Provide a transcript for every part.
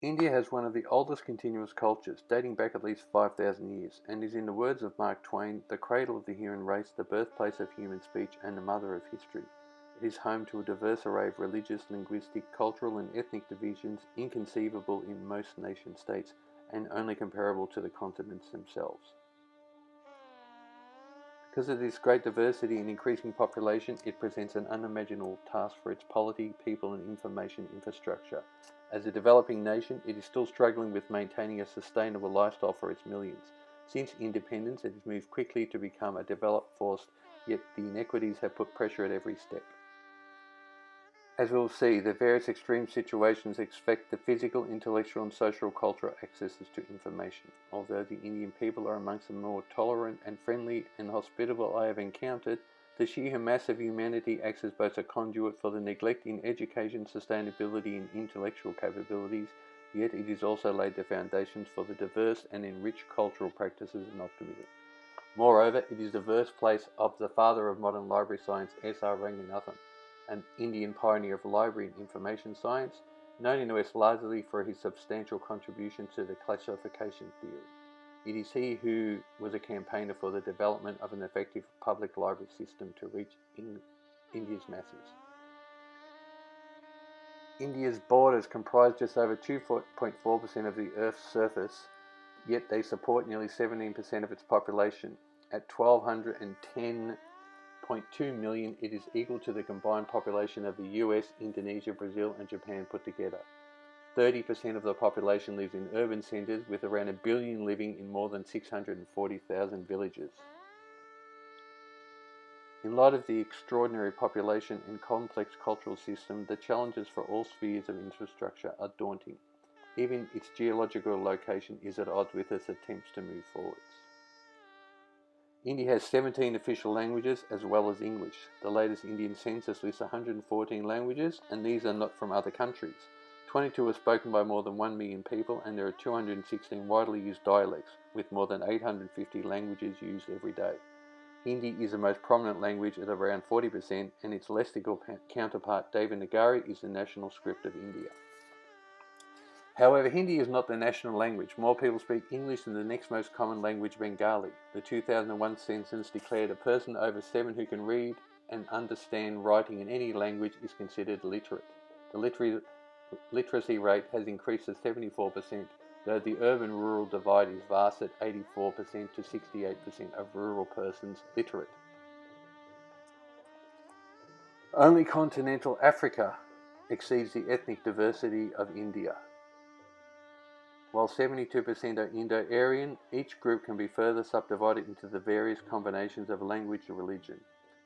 India has one of the oldest continuous cultures, dating back at least 5,000 years, and is, in the words of Mark Twain, the cradle of the human race, the birthplace of human speech, and the mother of history. It is home to a diverse array of religious, linguistic, cultural, and ethnic divisions inconceivable in most nation-states and only comparable to the continents themselves. Because of this great diversity and increasing population, it presents an unimaginable task for its polity, people, and information infrastructure. As a developing nation, it is still struggling with maintaining a sustainable lifestyle for its millions. Since independence, it has moved quickly to become a developed force, yet the inequities have put pressure at every step. As we'll see, the various extreme situations affect the physical, intellectual, and social cultural accesses to information. Although the Indian people are amongst the more tolerant and friendly and hospitable I have encountered, the sheer mass of humanity acts as both a conduit for the neglect in education, sustainability, and intellectual capabilities, yet it has also laid the foundations for the diverse and enriched cultural practices and optimism. Moreover, it is the birthplace of the father of modern library science, S.R. Ranganathan, an Indian pioneer of library and information science, known in the West largely for his substantial contribution to the classification theory. It is he who was a campaigner for the development of an effective public library system to reach India's masses. India's borders comprise just over 2.4% of the Earth's surface, yet they support nearly 17% of its population. At 1,210.2 million, it is equal to the combined population of the US, Indonesia, Brazil, and Japan put together. 30% of the population lives in urban centres, with around 1 billion living in more than 640,000 villages. In light of the extraordinary population and complex cultural system, the challenges for all spheres of infrastructure are daunting. Even its geological location is at odds with its attempts to move forwards. India has 17 official languages as well as English. The latest Indian census lists 114 languages, and these are not from other countries. 22 are spoken by more than 1 million people, and there are 216 widely used dialects, with more than 850 languages used every day. Hindi is the most prominent language at around 40%, and its lexical counterpart, Devanagari, is the national script of India. However, Hindi is not the national language. More people speak English than the next most common language, Bengali. The 2001 census declared a person over 7 who can read and understand writing in any language is considered literate. The literacy rate has increased to 74%, though the urban-rural divide is vast at 84% to 68% of rural persons literate. Only continental Africa exceeds the ethnic diversity of India. While 72% are Indo-Aryan, each group can be further subdivided into the various combinations of language and religion.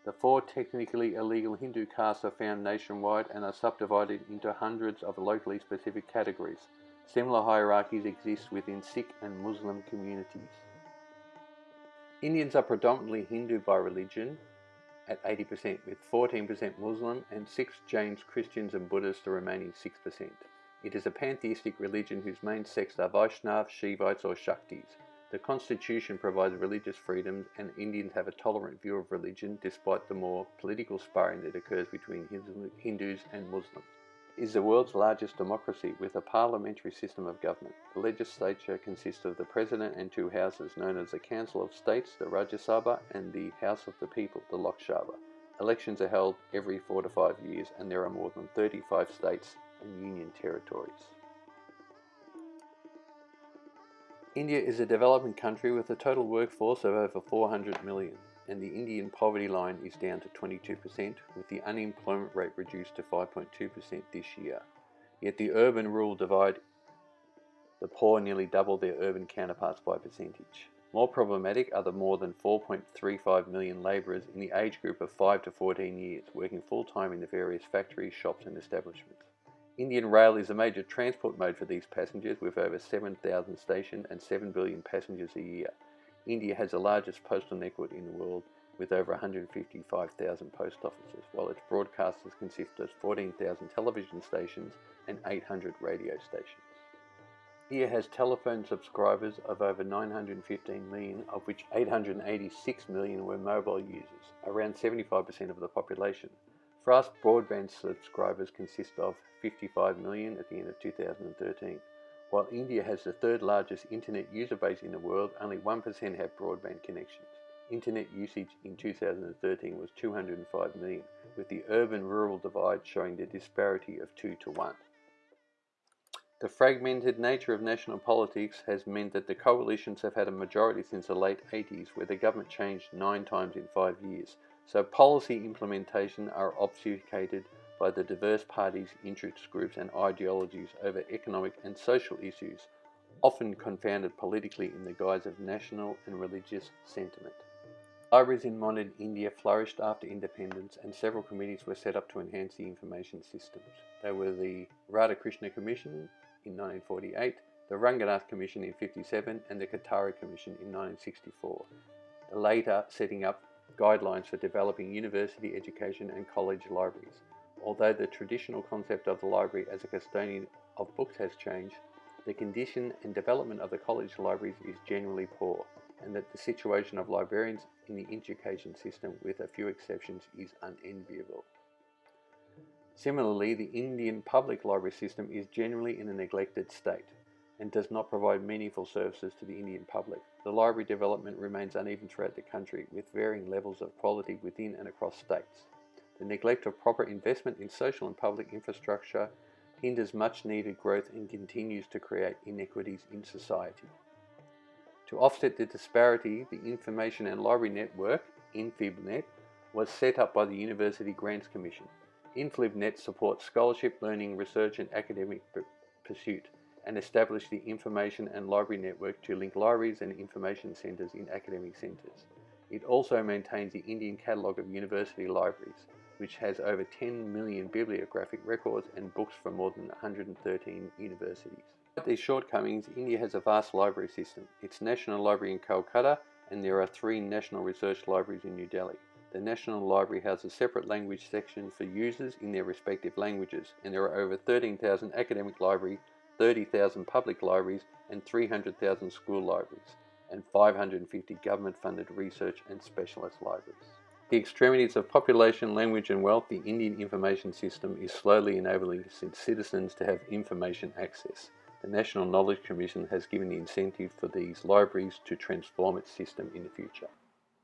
The 4 technically illegal Hindu castes are found nationwide and are subdivided into hundreds of locally specific categories. Similar hierarchies exist within Sikh and Muslim communities. Indians are predominantly Hindu by religion at 80%, with 14% Muslim and 6 Jains, Christians and Buddhists the remaining 6%. It is a pantheistic religion whose main sects are Vaishnavas, Shivites or Shaktis. The constitution provides religious freedoms, and Indians have a tolerant view of religion despite the more political sparring that occurs between Hindus and Muslims. It is the world's largest democracy with a parliamentary system of government. The legislature consists of the president and 2 houses known as the Council of States, the Rajya Sabha, and the House of the People, the Lok Sabha. Elections are held every 4 to 5 years, and there are more than 35 states and union territories. India is a developing country with a total workforce of over 400 million, and the Indian poverty line is down to 22%, with the unemployment rate reduced to 5.2% this year. Yet the urban-rural divide, the poor nearly double their urban counterparts by percentage. More problematic are the more than 4.35 million labourers in the age group of 5 to 14 years, working full-time in the various factories, shops and establishments. Indian Rail is a major transport mode for these passengers, with over 7,000 stations and 7 billion passengers a year. India has the largest postal network in the world, with over 155,000 post offices, while its broadcasters consist of 14,000 television stations and 800 radio stations. India has telephone subscribers of over 915 million, of which 886 million were mobile users, around 75% of the population. Fast broadband subscribers consist of 55 million at the end of 2013. While India has the third largest internet user base in the world, only 1% have broadband connections. Internet usage in 2013 was 205 million, with the urban-rural divide showing the disparity of 2 to 1. The fragmented nature of national politics has meant that the coalitions have had a majority since the late 80s, where the government changed 9 times in 5 years. So policy implementation are obfuscated by the diverse parties, interest groups and ideologies over economic and social issues, often confounded politically in the guise of national and religious sentiment. Libraries in modern India flourished after independence, and several committees were set up to enhance the information systems. They were the Radhakrishna Commission in 1948, the Ranganath Commission in 1957, and the Katara Commission in 1964, the later setting up guidelines for developing university education and college libraries. Although the traditional concept of the library as a custodian of books has changed, the condition and development of the college libraries is generally poor, and that the situation of librarians in the education system, with a few exceptions, is unenviable. Similarly, the Indian public library system is generally in a neglected state and does not provide meaningful services to the Indian public. The library development remains uneven throughout the country, with varying levels of quality within and across states. The neglect of proper investment in social and public infrastructure hinders much needed growth and continues to create inequities in society. To offset the disparity, the Information and Library Network, inf531, was set up by the University Grants Commission. inf531 supports scholarship, learning, research and academic pursuit, and established the Information and Library Network to link libraries and information centres in academic centres. It also maintains the Indian Catalogue of University Libraries, which has over 10 million bibliographic records and books from more than 113 universities. Despite these shortcomings, India has a vast library system. Its National Library in Calcutta, and there are 3 National Research Libraries in New Delhi. The National Library has a separate language section for users in their respective languages, and there are over 13,000 academic libraries, 30,000 public libraries, and 300,000 school libraries, and 550 government-funded research and specialist libraries. The extremities of population, language and wealth, the Indian information system is slowly enabling citizens to have information access. The National Knowledge Commission has given the incentive for these libraries to transform its system in the future.